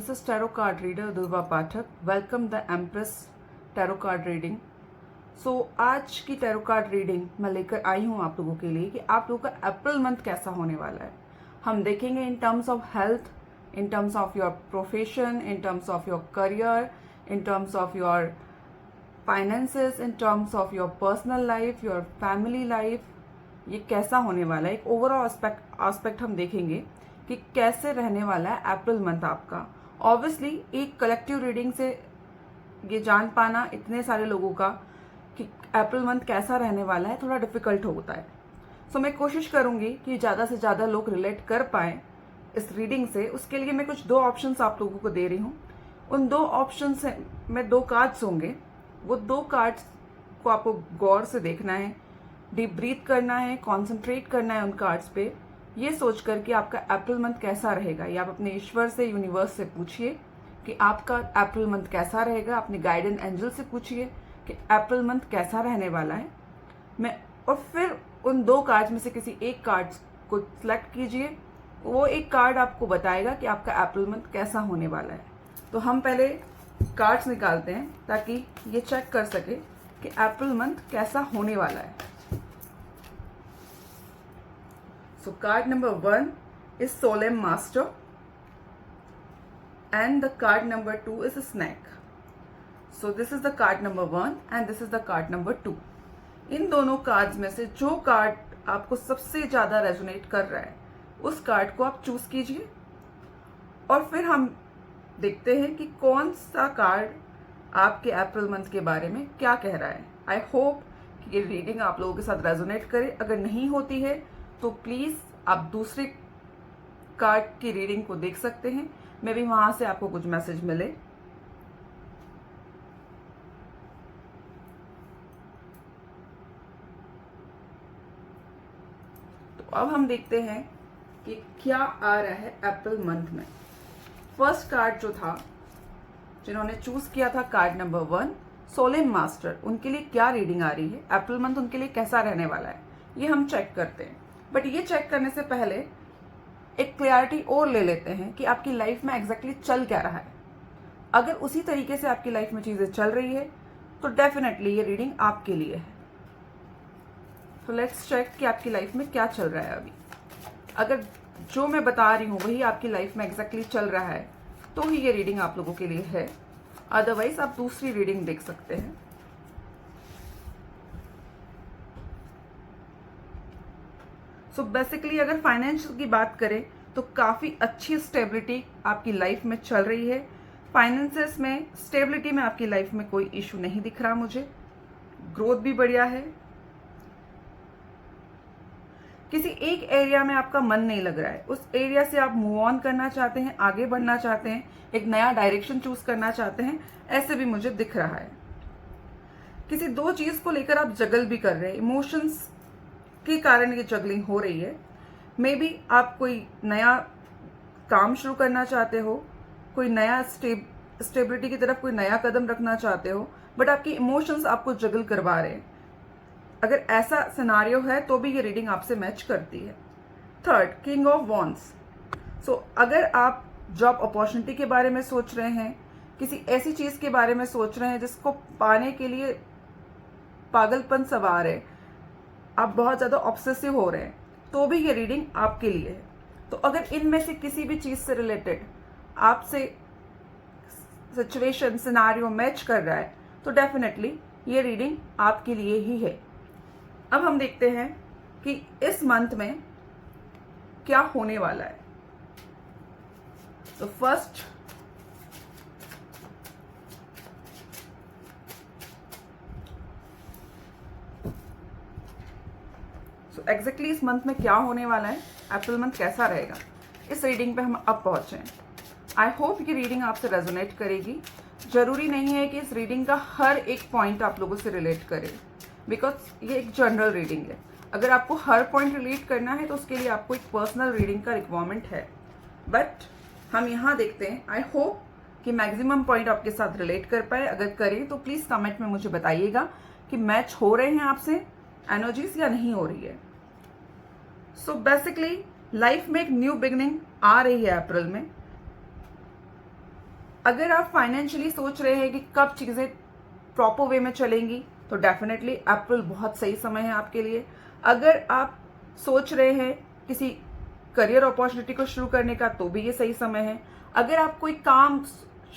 this is Tarot Card Reader Durva Pathak. Welcome the Empress Tarot Card Reading. आज की tarot card reading मैं लेकर आई हूँ आप लोगों के लिए कि आप लोगों का अप्रैल मंथ कैसा होने वाला है. हम देखेंगे इन terms of health, in terms of your profession, in terms of your career, in terms of your finances, in terms of your personal life, your family life. ये कैसा होने वाला है, एक ओवरऑल एस्पेक्ट हम देखेंगे कि कैसे रहने वाला है अप्रैल मंथ आपका. ऑब्वियसली एक कलेक्टिव रीडिंग से ये जान पाना इतने सारे लोगों का कि अप्रैल मंथ कैसा रहने वाला है थोड़ा डिफिकल्ट होता है. मैं कोशिश करूंगी कि ज़्यादा से ज़्यादा लोग रिलेट कर पाएँ इस रीडिंग से. उसके लिए मैं कुछ 2 ऑप्शंस आप लोगों को दे रही हूँ. उन 2 ऑप्शन से में 2 कार्ड्स होंगे. वो 2 कार्ड्स को आपको गौर से देखना है, डीप ब्रीथ करना है, कॉन्सेंट्रेट करना है उन कार्ड्स पे, ये सोच कर कि आपका अप्रैल मंथ कैसा रहेगा. ये आप अपने ईश्वर से, यूनिवर्स से पूछिए कि आपका अप्रैल मंथ कैसा रहेगा. अपने गाइडेंस एंजल से पूछिए कि अप्रैल मंथ कैसा रहने वाला है. और फिर उन 2 कार्ड्स में से किसी एक कार्ड को सिलेक्ट कीजिए. वो एक कार्ड आपको बताएगा कि आपका अप्रैल मंथ कैसा होने वाला है. तो हम पहले कार्ड्स निकालते हैं ताकि ये चेक कर सके कि अप्रैल मंथ कैसा होने वाला है. So card number 1 is Solemn Master and the card number 2 is a Snake. So this is the card number 1 and this is the card number 2. इन दोनों कार्ड्स में से जो कार्ड आपको सबसे ज्यादा रेजोनेट कर रहा है उस कार्ड को आप चूज कीजिए और फिर हम देखते हैं कि कौन सा कार्ड आपके अप्रैल मंथ के बारे में क्या कह रहा है. आई होप कि ये रीडिंग आप लोगों के साथ रेजोनेट करे. अगर नहीं होती है तो प्लीज आप दूसरे कार्ड की रीडिंग को देख सकते हैं. मे भी वहां से आपको कुछ मैसेज मिले. तो अब हम देखते हैं कि क्या आ रहा है अप्रैल मंथ में. फर्स्ट कार्ड जो था, जिन्होंने चूज किया था कार्ड नंबर 1 सोलेम मास्टर, उनके लिए क्या रीडिंग आ रही है, अप्रैल मंथ उनके लिए कैसा रहने वाला है, ये हम चेक करते हैं. बट ये चेक करने से पहले एक क्लैरिटी और ले लेते हैं कि आपकी लाइफ में एग्जैक्टली चल क्या रहा है. अगर उसी तरीके से आपकी लाइफ में चीजें चल रही है तो डेफिनेटली ये रीडिंग आपके लिए है. तो लेट्स चेक कि आपकी लाइफ में क्या चल रहा है अभी. अगर जो मैं बता रही हूं वही आपकी लाइफ में एग्जैक्टली चल रहा है तो ही ये रीडिंग आप लोगों के लिए है. अदरवाइज आप दूसरी रीडिंग देख सकते हैं. बेसिकली अगर फाइनेंस की बात करें तो काफी अच्छी स्टेबिलिटी आपकी लाइफ में चल रही है. फाइनेंसेस में, स्टेबिलिटी में आपकी लाइफ में कोई इशू नहीं दिख रहा मुझे. ग्रोथ भी बढ़िया है. किसी एक एरिया में आपका मन नहीं लग रहा है, उस एरिया से आप मूव ऑन करना चाहते हैं, आगे बढ़ना चाहते हैं, एक नया डायरेक्शन चूज करना चाहते हैं, ऐसे भी मुझे दिख रहा है. किसी 2 चीज को लेकर आप जगल भी कर रहे हैं. इमोशंस के कारण ये जगलिंग हो रही है. मे बी आप कोई नया काम शुरू करना चाहते हो, कोई नया स्टेबिलिटी की तरफ कोई नया कदम रखना चाहते हो, बट आपके इमोशंस आपको जगल करवा रहे हैं. अगर ऐसा सिनारियो है तो भी ये रीडिंग आपसे मैच करती है. Third, king of wands. अगर आप जॉब अपॉर्चुनिटी के बारे में सोच रहे हैं, किसी ऐसी चीज के बारे में सोच रहे हैं जिसको पाने के लिए पागलपन सवार है, आप बहुत ज्यादा ऑब्सेसिव हो रहे हैं, तो भी ये रीडिंग आपके लिए है. तो अगर इनमें से किसी भी चीज से रिलेटेड आपसे सिचुएशन, सिनारियो मैच कर रहा है तो डेफिनेटली ये रीडिंग आपके लिए ही है. अब हम देखते हैं कि इस मंथ में क्या होने वाला है. तो फर्स्ट, एग्जैक्टली इस मंथ में क्या होने वाला है, अप्रैल मंथ कैसा रहेगा, इस रीडिंग पे हम अब पहुंचे हैं. आई होप ये रीडिंग आपसे रेजोनेट करेगी. जरूरी नहीं है कि इस रीडिंग का हर एक पॉइंट आप लोगों से रिलेट करे, बिकॉज ये एक जनरल रीडिंग है. अगर आपको हर पॉइंट रिलेट करना है तो उसके लिए आपको एक पर्सनल रीडिंग का रिक्वायरमेंट है. बट हम यहाँ देखते हैं. आई होप कि मैक्सिमम पॉइंट आपके साथ रिलेट कर पाए. अगर करें तो प्लीज कमेंट में मुझे बताइएगा कि मैच हो रहे हैं आपसे एनर्जीज या नहीं हो रही है. बेसिकली लाइफ में एक न्यू बिगनिंग आ रही है अप्रैल में. अगर आप फाइनेंशियली सोच रहे हैं कि कब चीज़ें प्रॉपर वे में चलेंगी, तो डेफिनेटली अप्रैल बहुत सही समय है आपके लिए। अगर आप सोच रहे हैं किसी करियर अपॉर्चुनिटी को शुरू करने का, तो भी ये सही समय है। अगर आप कोई काम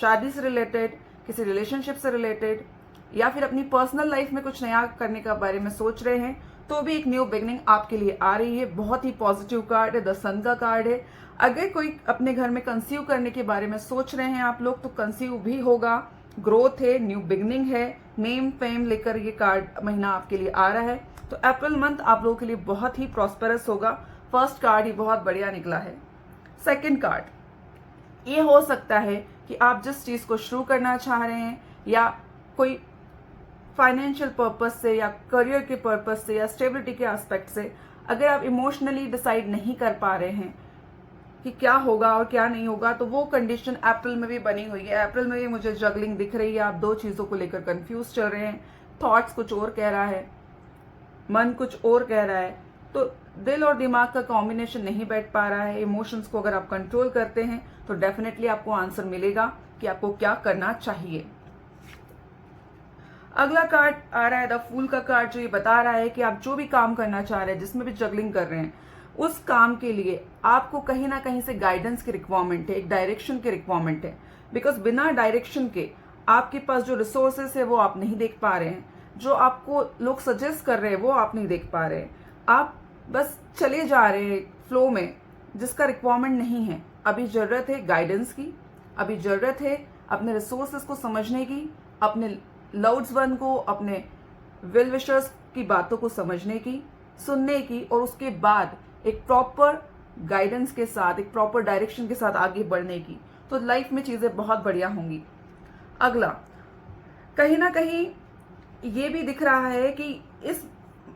शादी से रिलेटेड, किसी रिलेशनशिप से रिलेटेड, या फिर अपनी पर्सनल लाइफ में कुछ नया करने का बारे में सोच रहे हैं, तो भी एक न्यू बिगनिंग आपके लिए आ रही है। बहुत ही पॉजिटिव कार्ड है, द सन का कार्ड है। अगर कोई अपने घर में कंसीव करने के बारे में सोच रहे हैं आप लोग, तो कंसीव भी होगा। ग्रोथ है, न्यू बिगनिंग है, नेम फेम लेकर ये कार्ड महीना आपके लिए आ रहा है। तो अप्रैल मंथ आप लोगों के लिए बहुत ही प्रॉस्पेरस होगा। फर्स्ट कार्ड ही बहुत बढ़िया निकला है। सेकंड कार्ड, ये हो सकता है कि आप जिस चीज को शुरू करना चाह रहे हैं, या कोई फाइनेंशियल पर्पस से, या करियर के पर्पस से, या स्टेबिलिटी के एस्पेक्ट से, अगर आप इमोशनली डिसाइड नहीं कर पा रहे हैं कि क्या होगा और क्या नहीं होगा, तो वो कंडीशन अप्रैल में भी बनी हुई है। अप्रैल में भी मुझे जगलिंग दिख रही है, आप दो चीजों को लेकर कंफ्यूज चल रहे हैं। थॉट्स कुछ और कह रहा है, मन कुछ और कह रहा है, तो दिल और दिमाग का कॉम्बिनेशन नहीं बैठ पा रहा है। इमोशंस को अगर आप कंट्रोल करते हैं, तो डेफिनेटली आपको आंसर मिलेगा कि आपको क्या करना चाहिए। अगला कार्ड आ रहा है द फूल का कार्ड, जो ये बता रहा है कि आप जो भी काम करना चाह रहे हैं, जिसमें भी जगलिंग कर रहे हैं, उस काम के लिए आपको कहीं ना कहीं से गाइडेंस की रिक्वायरमेंट है, एक डायरेक्शन की रिक्वायरमेंट है। बिकॉज बिना डायरेक्शन के आपके पास जो रिसोर्सेस है वो आप नहीं देख पा रहे हैं, जो आपको लोग सजेस्ट कर रहे हैं वो आप नहीं देख पा रहे हैं। आप बस चले जा रहे हैं फ्लो में, जिसका रिक्वायरमेंट नहीं है। अभी जरूरत है गाइडेंस की, अभी जरूरत है अपने रिसोर्सेस को समझने की, अपने लव्ड वन को, अपने वेल विशर्स की बातों को समझने की, सुनने की, और उसके बाद एक प्रॉपर गाइडेंस के साथ, एक प्रॉपर डायरेक्शन के साथ आगे बढ़ने की। तो लाइफ में चीजें बहुत बढ़िया होंगी। अगला, कहीं ना कहीं ये भी दिख रहा है कि इस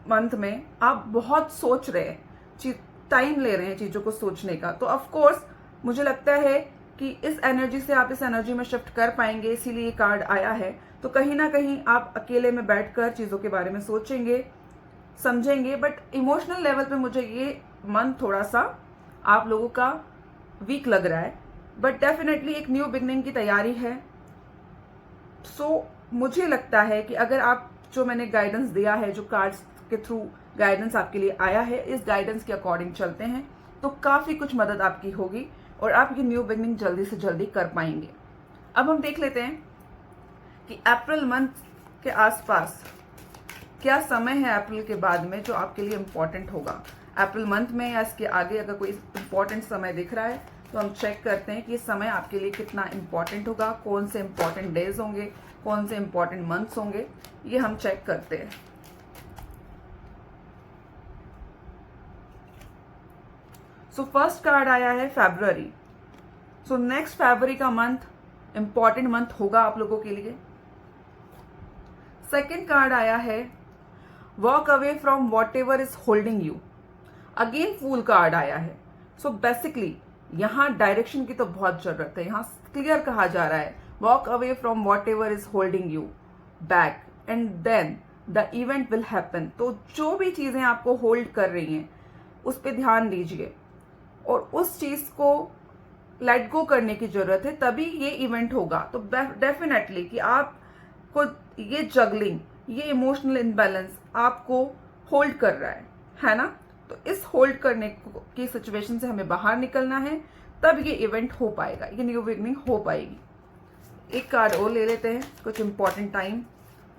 मंथ में आप बहुत सोच रहे हैं, टाइम ले रहे हैं चीजों को सोचने का। तो ऑफ कोर्स मुझे लगता है कि इस एनर्जी से आप इस एनर्जी में शिफ्ट कर पाएंगे, इसीलिए ये कार्ड आया है। तो कहीं ना कहीं आप अकेले में बैठकर चीजों के बारे में सोचेंगे, समझेंगे। बट इमोशनल लेवल पे मुझे ये मन थोड़ा सा आप लोगों का वीक लग रहा है, बट डेफिनेटली एक न्यू बिगनिंग की तैयारी है। सो मुझे लगता है कि अगर आप, जो मैंने गाइडेंस दिया है, जो कार्ड्स के थ्रू गाइडेंस आपके लिए आया है, इस गाइडेंस के अकॉर्डिंग चलते हैं, तो काफी कुछ मदद आपकी होगी और आप ये न्यू बिगनिंग जल्दी से जल्दी कर पाएंगे। अब हम देख लेते हैं कि अप्रैल मंथ के आसपास क्या समय है अप्रैल के बाद में जो आपके लिए इंपॉर्टेंट होगा। अप्रैल मंथ में या इसके आगे अगर कोई इंपॉर्टेंट समय दिख रहा है, तो हम चेक करते हैं कि ये समय आपके लिए कितना इंपॉर्टेंट होगा, कौन से इंपॉर्टेंट डेज होंगे, कौन से इंपॉर्टेंट मंथ्स होंगे, ये हम चेक करते हैं। सो फर्स्ट कार्ड आया है फरवरी। सो नेक्स्ट फरवरी का मंथ इंपॉर्टेंट मंथ होगा आप लोगों के लिए। सेकेंड कार्ड आया है walk away from whatever is holding you. Again fool card आया है। सो बेसिकली यहां डायरेक्शन की तो बहुत जरूरत है। यहां क्लियर कहा जा रहा है walk away from whatever is holding you back and then the event will happen. तो जो भी चीजें आपको होल्ड कर रही हैं उस पर ध्यान दीजिए और उस चीज को लेट गो करने की जरूरत है, तभी ये इवेंट होगा। तो डेफिनेटली कि आपको ये जगलिंग, ये इमोशनल इम्बैलेंस आपको होल्ड कर रहा है ना। तो इस होल्ड करने की सिचुएशन से हमें बाहर निकलना है, तब ये इवेंट हो पाएगा, ये न्यू बिगनिंग हो पाएगी। एक कार्ड और ले लेते हैं, कुछ इंपॉर्टेंट टाइम,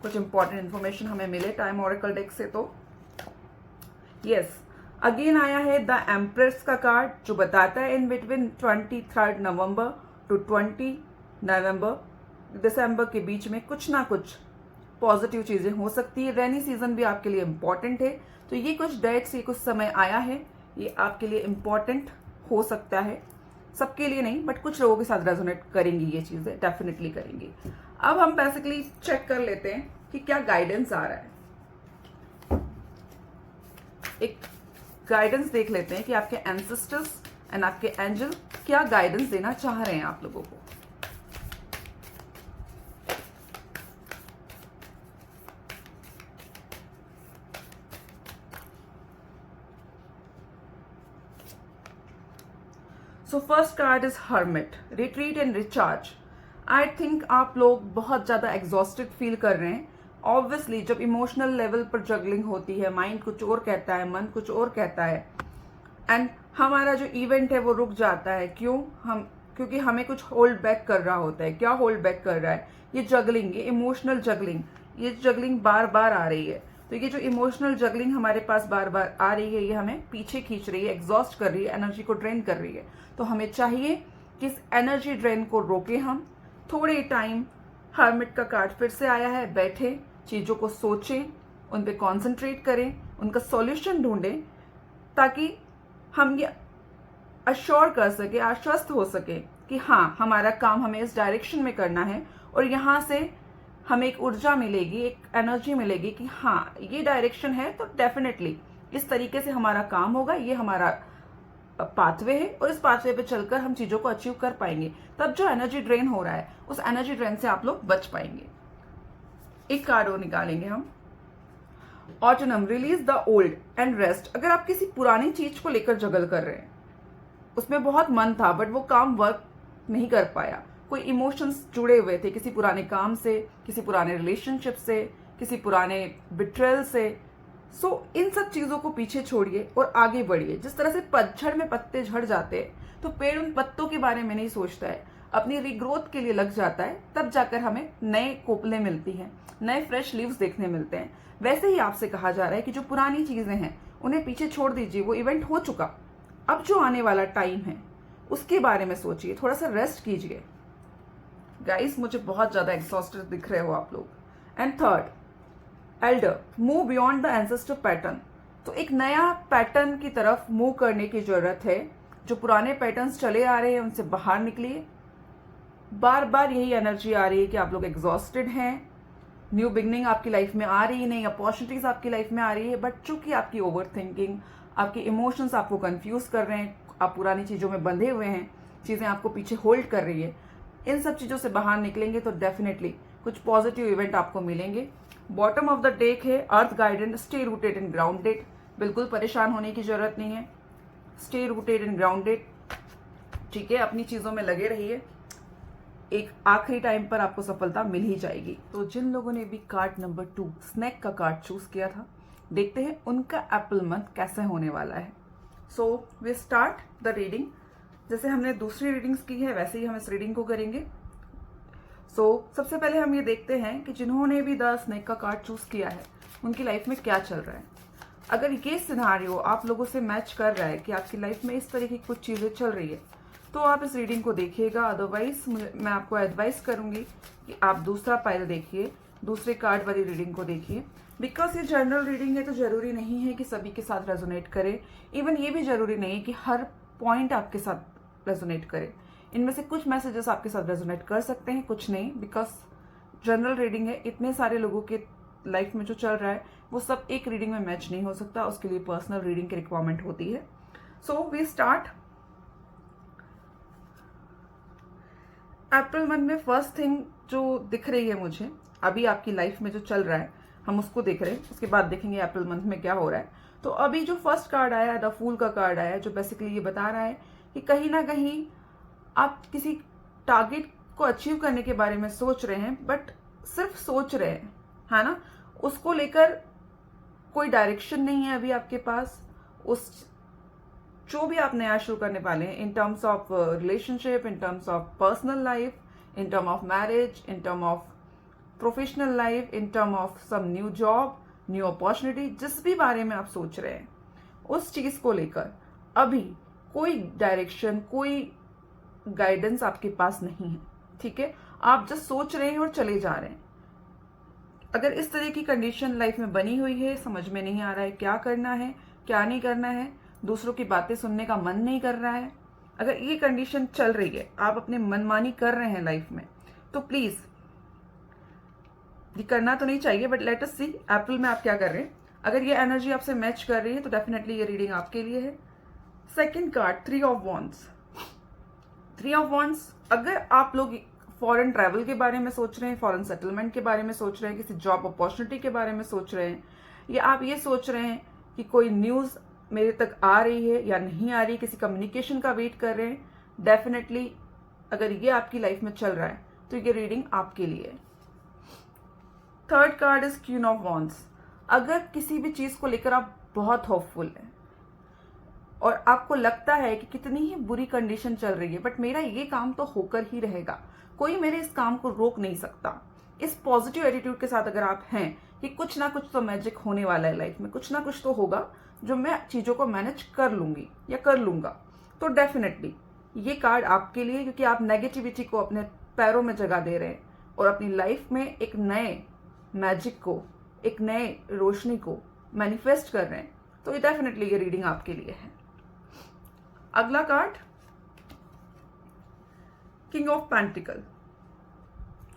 कुछ इंपॉर्टेंट इंफॉर्मेशन हमें मिले टाइम ऑरेकल डेक से। तो यस, अगेन आया है द एम्प्रेस का कार्ड, जो बताता है इन बिटवीन 23 नवंबर टू 20 नवंबर दिसंबर के बीच में कुछ ना कुछ पॉजिटिव चीजें हो सकती है। रेनी सीजन भी आपके लिए इंपॉर्टेंट है। तो ये कुछ डेट्स, ये कुछ समय आया है, ये आपके लिए इंपॉर्टेंट हो सकता है। सबके लिए नहीं, बट कुछ लोगों के साथ रेजोनेट करेंगी ये चीजें, डेफिनेटली करेंगी। अब हम बेसिकली चेक कर लेते हैं कि क्या गाइडेंस आ रहा है। एक गाइडेंस देख लेते हैं कि आपके एंसेस्टर्स एंड आपके एंजल क्या गाइडेंस देना चाह रहे हैं आप लोगों को। So first card is Hermit, retreat and recharge. I think आप लोग बहुत ज़्यादा एग्जॉस्टेड फील कर रहे हैं। ऑब्वियसली जब इमोशनल लेवल पर जगलिंग होती है, माइंड कुछ और कहता है, मन कुछ और कहता है, एंड हमारा जो इवेंट है वो रुक जाता है। क्योंकि हमें कुछ होल्ड बैक कर रहा होता है। क्या होल्ड बैक कर रहा है? ये जगलिंग, ये इमोशनल जगलिंग, ये जगलिंग बार बार आ रही है। तो ये जो इमोशनल जगलिंग हमारे पास बार बार आ रही है, ये हमें पीछे खींच रही है, एग्जॉस्ट कर रही है, एनर्जी को ड्रेन कर रही है। तो हमें चाहिए कि इस एनर्जी ड्रेन को रोके हम थोड़े टाइम। हर्मिट का कार्ड फिर से आया है, बैठे, चीजों को सोचें, उन पे कॉन्सेंट्रेट करें, उनका सॉल्यूशन ढूंढें, ताकि हम ये अश्योर कर सके, आश्वस्त हो सके कि हाँ, हमारा काम हमें इस डायरेक्शन में करना है और यहाँ से हमें एक ऊर्जा मिलेगी, एक एनर्जी मिलेगी कि हाँ, ये डायरेक्शन है तो डेफिनेटली इस तरीके से हमारा काम होगा, ये हमारा पाथवे है और इस पाथवे पे चलकर हम चीजों को अचीव कर पाएंगे। तब जो एनर्जी ड्रेन हो रहा है, उस एनर्जी ड्रेन से आप लोग बच पाएंगे। एक कार्ड और निकालेंगे हम, autumn, release the old and rest. अगर आप किसी पुरानी चीज को लेकर जगल कर रहे हैं, उसमें बहुत मन था बट वो काम वर्क नहीं कर पाया, कोई इमोशंस जुड़े हुए थे किसी पुराने काम से, किसी पुराने रिलेशनशिप से, किसी पुराने बिट्रेल से, सो इन सब चीजों को पीछे छोड़िए और आगे बढ़िए। जिस तरह से पतझड़ में पत्ते झड़ जाते हैं तो पेड़ उन पत्तों के बारे में नहीं सोचता है, अपनी रीग्रोथ के लिए लग जाता है, तब जाकर हमें नए कोपले मिलती हैं, नए फ्रेश लीव्स देखने मिलते हैं। वैसे ही आपसे कहा जा रहा है कि जो पुरानी चीजें हैं उन्हें पीछे छोड़ दीजिए, वो इवेंट हो चुका। अब जो आने वाला टाइम है उसके बारे में सोचिए, थोड़ा सा रेस्ट कीजिए। गाइस, मुझे बहुत ज्यादा एग्जॉस्टेड दिख रहे हो आप लोग। And third, Elder, move beyond the ancestor pattern. तो एक नया पैटर्न की तरफ मूव करने की जरूरत है। जो पुराने पैटर्न्स चले आ रहे हैं उनसे बाहर निकलिए। बार बार यही एनर्जी आ रही है कि आप लोग एग्जॉस्टेड हैं, न्यू बिगनिंग आपकी लाइफ में आ रही है, नई अपॉर्चुनिटीज आपकी लाइफ में आ रही है, बट चूंकि आपकी ओवर थिंकिंग, आपके इमोशंस आपको कंफ्यूज कर रहे हैं, आप पुरानी चीजों में बंधे हुए हैं, चीजें आपको पीछे होल्ड कर रही है, इन सब चीजों से बाहर निकलेंगे तो डेफिनेटली कुछ पॉजिटिव इवेंट आपको मिलेंगे। बॉटम ऑफ द डेक है earth guided, stay rooted and grounded. बिल्कुल परेशान होने की जरूरत नहीं है, स्टे रूटेड एंड ग्राउंडेड, ठीक है, अपनी चीजों में लगे रहिए, एक आखिरी टाइम पर आपको सफलता मिल ही जाएगी। तो जिन लोगों ने भी कार्ड नंबर 2 स्नेक का कार्ड चूज किया था, देखते हैं उनका एप्पल मंथ कैसे होने वाला है। So we start the reading. जैसे हमने दूसरी रीडिंग्स की है वैसे ही हम इस रीडिंग को करेंगे। सबसे पहले हम ये देखते हैं कि जिन्होंने भी द स्नेक का कार्ड चूज किया है उनकी लाइफ में क्या चल रहा है। अगर ये सिनारियो आप लोगों से मैच कर रहा है कि आपकी लाइफ में इस तरह की कुछ चीजें चल रही है तो आप इस रीडिंग को देखिएगा। अदरवाइज मैं आपको एडवाइस करूंगी कि आप दूसरा पाइल देखिए, दूसरे कार्ड वाली रीडिंग को देखिए। बिकॉज ये जनरल रीडिंग है तो जरूरी नहीं है कि सभी के साथ रेजोनेट करे। इवन ये भी जरूरी नहीं है कि हर पॉइंट आपके साथ रेजोनेट करे। इनमें से कुछ मैसेजेस आपके साथ रेजोनेट कर सकते हैं, कुछ नहीं, बिकॉज जनरल रीडिंग है। इतने सारे लोगों के लाइफ में जो चल रहा है वो सब एक रीडिंग में मैच नहीं हो सकता, उसके लिए पर्सनल रीडिंग की रिक्वायरमेंट होती है। So we start. April month में फर्स्ट थिंग जो दिख रही है मुझे, अभी आपकी लाइफ में जो चल रहा है हम उसको देख रहे हैं, उसके बाद देखेंगे अप्रैल मंथ में क्या हो रहा है। तो अभी जो फर्स्ट कार्ड आया है, द फूल का कार्ड आया है, जो बेसिकली ये बता रहा है कि कहीं ना कहीं आप किसी टारगेट को अचीव करने के बारे में सोच रहे हैं, बट सिर्फ सोच रहे हैं, है ना, उसको लेकर कोई डायरेक्शन नहीं है अभी आपके पास। उस जो भी आप नया शुरू करने वाले हैं, in terms of relationship, in terms of personal life, in term of marriage, in term of professional life, in term of some new job, new opportunity, जिस भी बारे में आप सोच रहे हैं उस चीज को लेकर अभी कोई डायरेक्शन, कोई गाइडेंस आपके पास नहीं है, ठीक है। आप जस्ट सोच रहे हैं और चले जा रहे हैं। अगर इस तरह की कंडीशन लाइफ में बनी हुई है, समझ में नहीं आ रहा है क्या करना है क्या नहीं करना है, दूसरों की बातें सुनने का मन नहीं कर रहा है, अगर ये कंडीशन चल रही है, आप अपने मनमानी कर रहे हैं लाइफ में, तो प्लीज, ये करना तो नहीं चाहिए, बट लेट अस सी अप्रैल में आप क्या कर रहे हैं। अगर ये एनर्जी आपसे मैच कर रही है तो डेफिनेटली ये रीडिंग आपके लिए है। Second card, 3 of wands. 3 of wands, अगर आप लोग फॉरेन ट्रैवल के बारे में सोच रहे हैं, फॉरेन सेटलमेंट के बारे में सोच रहे हैं, किसी जॉब अपॉर्चुनिटी के बारे में सोच रहे हैं, या आप ये सोच रहे हैं कि कोई न्यूज मेरे तक आ रही है या नहीं आ रही, किसी कम्युनिकेशन का वेट कर रहे हैं, डेफिनेटली अगर ये आपकी लाइफ में चल रहा है तो ये रीडिंग आपके लिए है। Third card is queen of wands. अगर किसी भी चीज को लेकर आप बहुत होपफुल हैं और आपको लगता है कि कितनी ही बुरी कंडीशन चल रही है बट मेरा ये काम तो होकर ही रहेगा, कोई मेरे इस काम को रोक नहीं सकता, इस पॉजिटिव एटीट्यूड के साथ अगर आप हैं कि कुछ ना कुछ तो मैजिक होने वाला है लाइफ में, कुछ ना कुछ तो होगा जो मैं चीजों को मैनेज कर लूंगी या कर लूंगा, तो डेफिनेटली ये कार्ड आपके लिए, क्योंकि आप नेगेटिविटी को अपने पैरों में जगह दे रहे हैं और अपनी लाइफ में एक नए मैजिक को, एक नए रोशनी को मैनिफेस्ट कर रहे हैं, तो ये डेफिनेटली ये रीडिंग आपके लिए है। अगला card king of pentacle,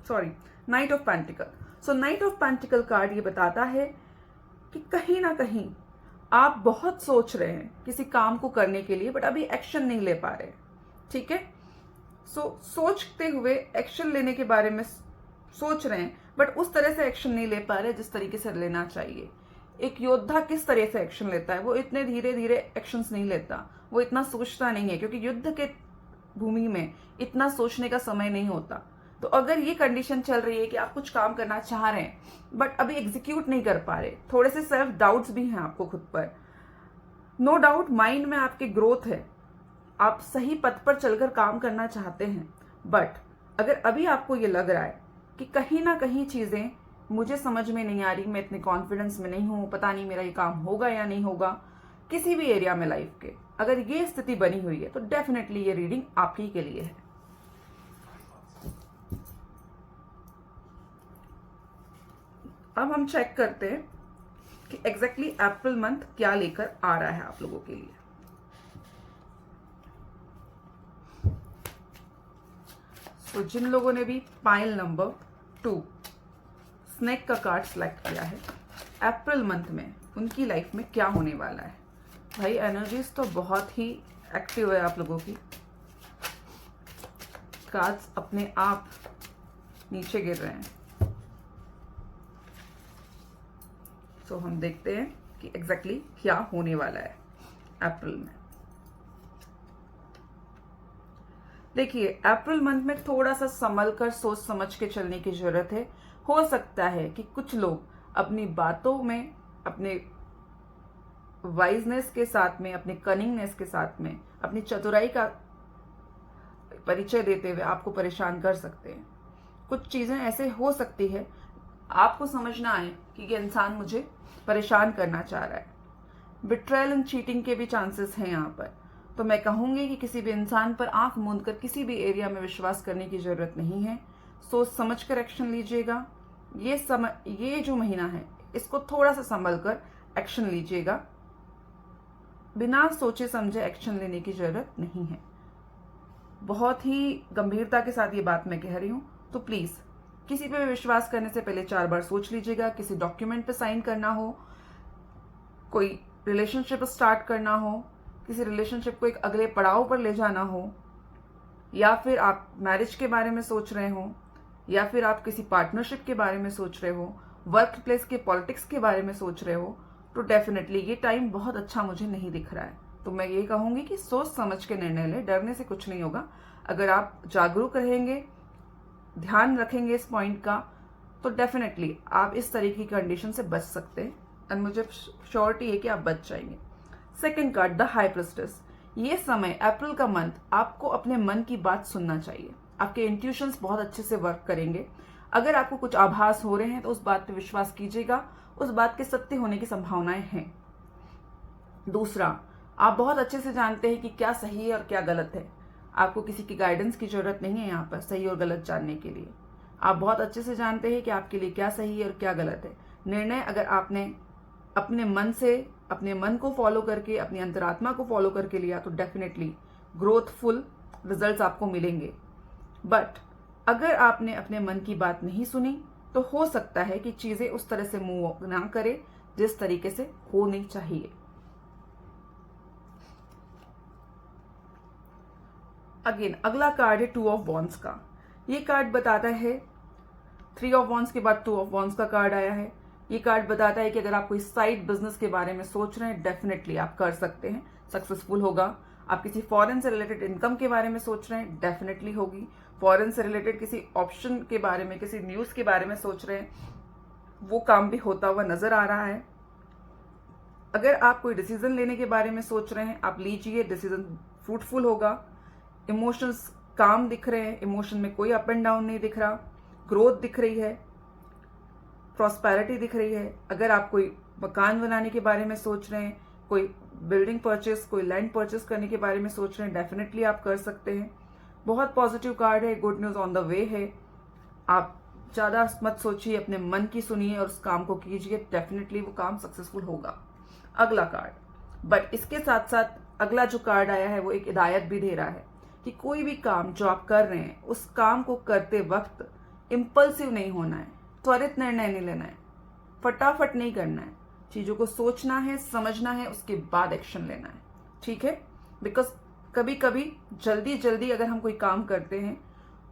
sorry night of pentacle. So night of pentacle card ये बताता है कि कहीं ना कहीं आप बहुत सोच रहे हैं किसी काम को करने के लिए बट अभी एक्शन नहीं ले पा रहे, ठीक है। सोचते हुए एक्शन लेने के बारे में सोच रहे हैं बट उस तरह से एक्शन नहीं ले पा रहे जिस तरीके से लेना चाहिए। एक योद्धा किस तरह से एक्शन लेता है, वो इतने धीरे धीरे एक्शंस नहीं लेता, वो इतना सोचता नहीं है, क्योंकि युद्ध के भूमि में इतना सोचने का समय नहीं होता। तो अगर ये कंडीशन चल रही है कि आप कुछ काम करना चाह रहे हैं बट अभी एग्जीक्यूट नहीं कर पा रहे, थोड़े से सेल्फ डाउट्स भी हैं आपको खुद पर, नो डाउट माइंड में आपके ग्रोथ है, आप सही पथ पर चलकर काम करना चाहते हैं, बट अगर अभी आपको ये लग रहा है कि कहीं ना कहीं चीजें मुझे समझ में नहीं आ रही, मैं इतने कॉन्फिडेंस में नहीं हूं, पता नहीं मेरा ये काम होगा या नहीं होगा, किसी भी एरिया में लाइफ के अगर ये स्थिति बनी हुई है तो डेफिनेटली ये रीडिंग आप ही के लिए है। अब हम चेक करते हैं कि एग्जैक्टली अप्रैल मंथ क्या लेकर आ रहा है आप लोगों के लिए। तो जिन लोगों ने भी पाइल नंबर 2 स्नेक का कार्ड सिलेक्ट किया है, अप्रैल मंथ में उनकी लाइफ में क्या होने वाला है। भाई एनर्जीज तो बहुत ही एक्टिव है आप लोगों की, कार्ड्स अपने आप नीचे गिर रहे हैं। तो हम देखते हैं कि एग्जैक्टली क्या होने वाला है अप्रैल में। देखिए अप्रैल मंथ में थोड़ा सा संभल कर सोच समझ के चलने की जरूरत है। हो सकता है कि कुछ लोग अपनी बातों में, अपने वाइजनेस के साथ में, अपने कनिंगनेस के साथ में, अपनी चतुराई का परिचय देते हुए आपको परेशान कर सकते हैं। कुछ चीजें ऐसे हो सकती है आपको समझना आए कि ये इंसान मुझे परेशान करना चाह रहा है। बिट्रेयल एंड चीटिंग के भी चांसेस हैं यहाँ पर। तो मैं कहूंगी कि किसी भी इंसान पर आंख मूंद कर किसी भी एरिया में विश्वास करने की जरूरत नहीं है। सोच समझ कर एक्शन लीजिएगा। ये जो महीना है इसको थोड़ा सा संभल कर एक्शन लीजिएगा। बिना सोचे समझे एक्शन लेने की जरूरत नहीं है। बहुत ही गंभीरता के साथ ये बात मैं कह रही हूं, तो प्लीज किसी पे भी विश्वास करने से पहले 4 बार सोच लीजिएगा। किसी डॉक्यूमेंट पे साइन करना हो, कोई रिलेशनशिप स्टार्ट करना हो, किसी रिलेशनशिप को एक अगले पड़ाव पर ले जाना हो, या फिर आप मैरिज के बारे में सोच रहे हो, या फिर आप किसी पार्टनरशिप के बारे में सोच रहे हो, वर्क प्लेस के पॉलिटिक्स के बारे में सोच रहे हो, तो डेफिनेटली ये टाइम बहुत अच्छा मुझे नहीं दिख रहा है। तो मैं ये कहूंगी कि सोच समझ के निर्णय लें, डरने से कुछ नहीं होगा। अगर आप जागरूक रहेंगे, ध्यान रखेंगे इस पॉइंट का, तो डेफिनेटली आप इस तरह की कंडीशन से बच सकते हैं एंड मुझे श्योरिटी है कि आप बच जाएंगे। Second card the high priestess. ये समय अप्रैल का मंथ आपको अपने मन की बात सुनना चाहिए। आपके इंट्यूशंस बहुत अच्छे से वर्क करेंगे। अगर आपको कुछ आभास हो रहे हैं तो उस बात पे विश्वास कीजिएगा, उस बात के सत्य होने की संभावनाएं हैं। दूसरा, आप बहुत अच्छे से जानते हैं कि क्या सही है और क्या गलत है। आपको किसी की गाइडेंस की जरूरत नहीं है यहाँ पर सही और गलत जानने के लिए। आप बहुत अच्छे से जानते हैं कि आपके लिए क्या सही है और क्या गलत है। निर्णय अगर आपने अपने मन से, अपने मन को फॉलो करके, अपनी अंतरात्मा को फॉलो करके लिया तो डेफिनेटली ग्रोथफुल रिजल्ट्स आपको मिलेंगे। बट अगर आपने अपने मन की बात नहीं सुनी तो हो सकता है कि चीजें उस तरह से मूव ना करे जिस तरीके से होनी चाहिए। अगेन अगला कार्ड है 2 ऑफ वॉन्ड्स का। ये कार्ड बताता है, 3 ऑफ वॉन्ड्स के बाद 2 ऑफ वॉन्ड्स का कार्ड आया है। ये कार्ड बताता है कि अगर आप कोई साइड बिजनेस के बारे में सोच रहे हैं, डेफिनेटली आप कर सकते हैं, सक्सेसफुल होगा। आप किसी फॉरेन से रिलेटेड इनकम के बारे में सोच रहे हैं, डेफिनेटली होगी। फॉरेन से रिलेटेड किसी ऑप्शन के बारे में, किसी न्यूज़ के बारे में सोच रहे हैं, वो काम भी होता हुआ नजर आ रहा है। अगर आप कोई डिसीजन लेने के बारे में सोच रहे हैं, आप लीजिए, डिसीजन फ्रूटफुल होगा। इमोशंस काम दिख रहे हैं, इमोशन में कोई अप एंड डाउन नहीं दिख रहा, ग्रोथ दिख रही है, प्रॉस्पेरिटी दिख रही है। अगर आप कोई मकान बनाने के बारे में सोच रहे हैं, कोई बिल्डिंग परचेस, कोई लैंड परचेस करने के बारे में सोच रहे हैं, डेफिनेटली आप कर सकते हैं। बहुत पॉजिटिव कार्ड है, good news on the way है। आप ज्यादा मत सोचिए, अपने मन की सुनिए और उस काम को कीजिए, डेफिनेटली वो काम सक्सेसफुल होगा। अगला कार्ड, बट इसके साथ साथ अगला जो कार्ड आया है वो एक हिदायत भी दे रहा है कि कोई भी काम जो आप कर रहे हैं, उस काम को करते वक्त इम्पल्सिव नहीं होना है, त्वरित निर्णय नहीं लेना है, फटाफट नहीं करना है, चीजों को सोचना है, समझना है, उसके बाद एक्शन लेना है। ठीक है, बिकॉज कभी कभी जल्दी जल्दी अगर हम कोई काम करते हैं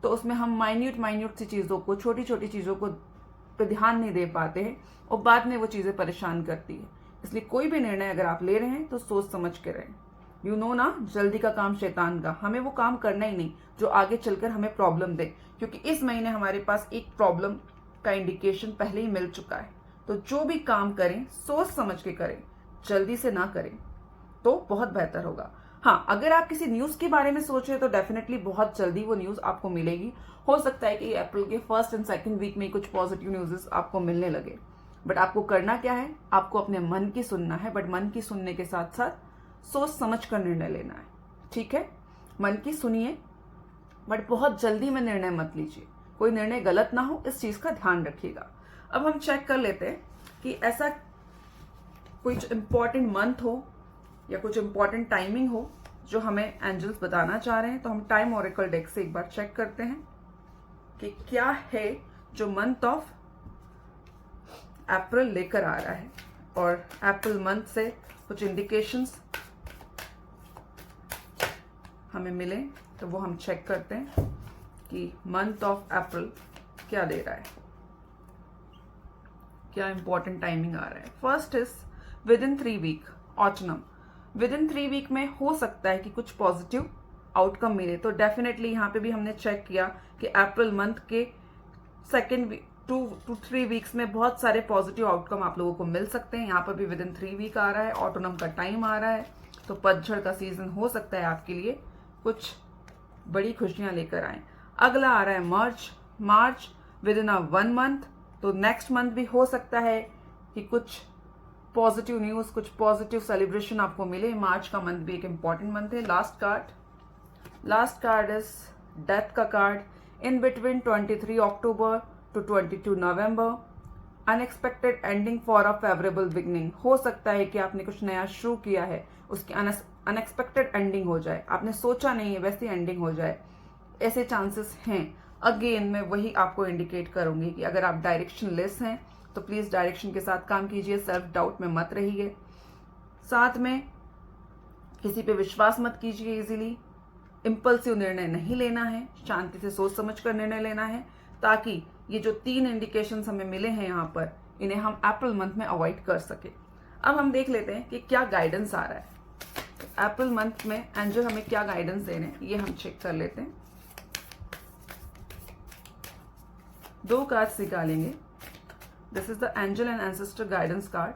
तो उसमें हम माइन्यूट सी चीजों को, छोटी छोटी चीजों को पे ध्यान नहीं दे पाते हैं और बाद में वो चीजें परेशान करती है। इसलिए कोई भी निर्णय अगर आप ले रहे हैं तो सोच समझ के रहें। यू नो ना, जल्दी का काम शैतान का। हमें वो काम करना ही नहीं जो आगे चलकर हमें प्रॉब्लम दे, क्योंकि इस महीने हमारे पास एक प्रॉब्लम का इंडिकेशन पहले ही मिल चुका है। तो जो भी काम करें सोच समझ के करें, जल्दी से ना करें तो बहुत बेहतर होगा। हाँ, अगर आप किसी न्यूज के बारे में सोच रहे हैं तो डेफिनेटली बहुत जल्दी वो न्यूज आपको मिलेगी। हो सकता है कि अप्रैल के फर्स्ट एंड सेकंड वीक में कुछ पॉजिटिव न्यूज़ आपको मिलने लगे। बट आपको करना क्या है, आपको अपने मन की सुनना है, बट मन की सुनने के साथ साथ सोच समझ कर निर्णय लेना है। ठीक है, मन की सुनिए बट बहुत जल्दी में निर्णय मत लीजिए, कोई निर्णय गलत ना हो, इस चीज का ध्यान रखिएगा। अब हम चेक कर लेते हैं कि ऐसा कुछ इंपॉर्टेंट मंथ हो या कुछ इंपॉर्टेंट टाइमिंग हो जो हमें एंजल्स बताना चाह रहे हैं। तो हम टाइम ऑरेकल डेक से एक बार चेक करते हैं कि क्या है जो मंथ ऑफ अप्रैल लेकर आ रहा है, और अप्रैल मंथ से कुछ इंडिकेशंस हमें मिले तो वो हम चेक करते हैं कि मंथ ऑफ अप्रैल क्या दे रहा है, क्या इंपॉर्टेंट टाइमिंग आ रहा है। First is within 3 week autumn. Within 3 week में हो सकता है कि कुछ पॉजिटिव आउटकम मिले। तो डेफिनेटली यहाँ पे भी हमने चेक किया कि अप्रैल मंथ के सेकेंड 2 to 3 वीक्स में बहुत सारे पॉजिटिव आउटकम आप लोगों को मिल सकते हैं। यहाँ पर भी विद इन 3 वीक आ रहा है, ऑटोनम का टाइम आ रहा है, तो पतझड़ का सीजन हो सकता है आपके लिए कुछ बड़ी खुशियां लेकर आए। अगला आ रहा है मार्च विद इन 1 मंथ। तो नेक्स्ट मंथ भी हो सकता है कि कुछ पॉजिटिव न्यूज, कुछ पॉजिटिव सेलिब्रेशन आपको मिले। मार्च का मंथ भी एक इंपॉर्टेंट मंथ है। लास्ट कार्ड इज डेथ का card. In between 23 October to 22 November, unexpected ending for a favourable beginning. हो सकता है कि आपने कुछ नया शुरू किया है, उसकी अनएक्सपेक्टेड एंडिंग हो जाए, आपने सोचा नहीं है वैसी एंडिंग हो जाए, ऐसे चांसेस हैं। अगेन मैं वही आपको इंडिकेट करूंगी कि अगर आप डायरेक्शन लेस हैं तो प्लीज डायरेक्शन के साथ काम कीजिए, सेल्फ डाउट में मत रहिए। साथ में किसी पे विश्वास मत कीजिए इजीली, इंपल्सिव निर्णय नहीं लेना है, शांति से सोच समझ कर निर्णय लेना है, ताकि ये जो 3 इंडिकेशंस हमें मिले हैं यहाँ पर, इन्हें हम अप्रैल मंथ में अवॉइड कर सके। अब हम देख लेते हैं कि क्या गाइडेंस आ रहा है। अप्रैल मंथ में एंजल हमें क्या गाइडेंस दे रहे हैं, ये हम चेक कर लेते हैं। 2 कार्ड्स निकालेंगे। This is the angel and ancestor guidance card.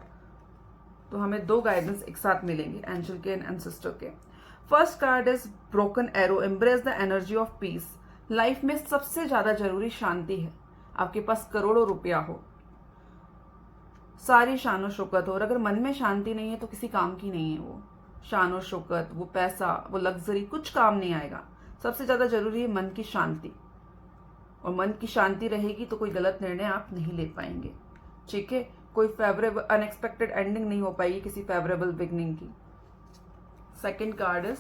तो हमें 2 गाइडेंस एक साथ मिलेंगे, एंजल के एंड एंसेस्टर के। First card is broken arrow, embrace the energy of peace. Life में सबसे ज्यादा जरूरी शांति है। आपके पास करोड़ों रुपया हो, सारी शान और शौकत हो, और अगर मन में शांति नहीं है तो किसी काम की नहीं है वो शान और शौकत, वो पैसा, वो लग्जरी, कुछ काम नहीं आएगा। सबसे ज्यादा जरूरी है मन की शांति, और मन की शांति रहेगी तो कोई गलत निर्णय आप नहीं ले पाएंगे। ठीक है, कोई फेवरेबल अनएक्सपेक्टेड एंडिंग नहीं हो पाएगी किसी फेवरेबल बिगनिंग की। Second card is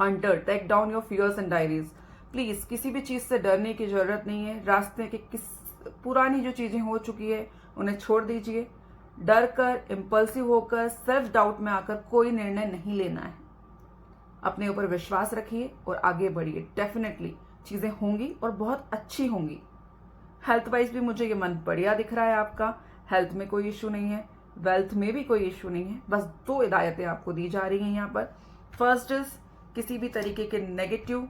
hunter, take down your fears and diaries. Please किसी भी चीज से डरने की जरूरत नहीं है। रास्ते के पुरानी जो चीजें हो चुकी है उन्हें छोड़ दीजिए। डर कर, इम्पल्सिव होकर, सेल्फ डाउट में आकर कोई निर्णय नहीं लेना है। अपने ऊपर विश्वास रखिए और आगे बढ़िए। डेफिनेटली चीजें होंगी और बहुत अच्छी होंगी। हेल्थ वाइज भी मुझे ये मंथ बढ़िया दिख रहा है आपका। हेल्थ में कोई इश्यू नहीं है, वेल्थ में भी कोई इश्यू नहीं है। बस 2 हिदायतें आपको दी जा रही हैं यहाँ पर। फर्स्ट इज किसी भी तरीके के नेगेटिव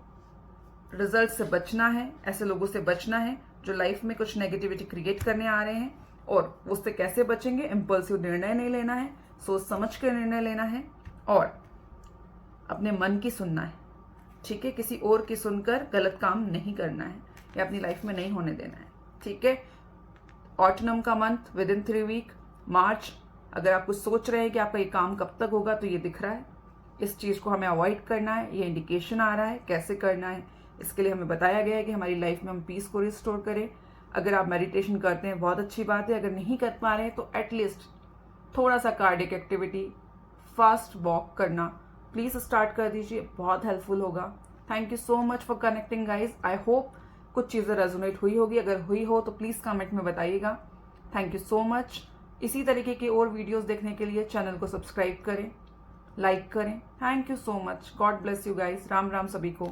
रिजल्ट से बचना है, ऐसे लोगों से बचना है जो लाइफ में कुछ नेगेटिविटी क्रिएट करने आ रहे हैं। और उससे कैसे बचेंगे? इम्पल्सिव निर्णय नहीं लेना है, सोच समझ कर निर्णय लेना है और अपने मन की सुनना है, ठीक है? किसी और की सुनकर गलत काम नहीं करना है या अपनी लाइफ में नहीं होने देना है, ठीक है? ऑटनम का मंथ विद इन 3 वीक, मार्च। अगर आप कुछ सोच रहे हैं कि आपका ये काम कब तक होगा, तो ये दिख रहा है। इस चीज़ को हमें अवॉइड करना है, ये इंडिकेशन आ रहा है। कैसे करना है इसके लिए हमें बताया गया है कि हमारी लाइफ में हम पीस को रिस्टोर करें। अगर आप मेडिटेशन करते हैं बहुत अच्छी बात है, अगर नहीं कर पा रहे हैं तो एटलीस्ट थोड़ा सा कार्डियक एक्टिविटी, फास्ट वॉक करना प्लीज़ स्टार्ट कर दीजिए, बहुत हेल्पफुल होगा। Thank you so much for connecting guys. I hope कुछ चीज़ें रेजोनेट हुई होगी, अगर हुई हो तो प्लीज़ कमेंट में बताइएगा। Thank you so much. इसी तरीके की और वीडियोस देखने के लिए चैनल को सब्सक्राइब करें, लाइक करें। Thank you so much. God bless you guys. Ram Ram सभी को।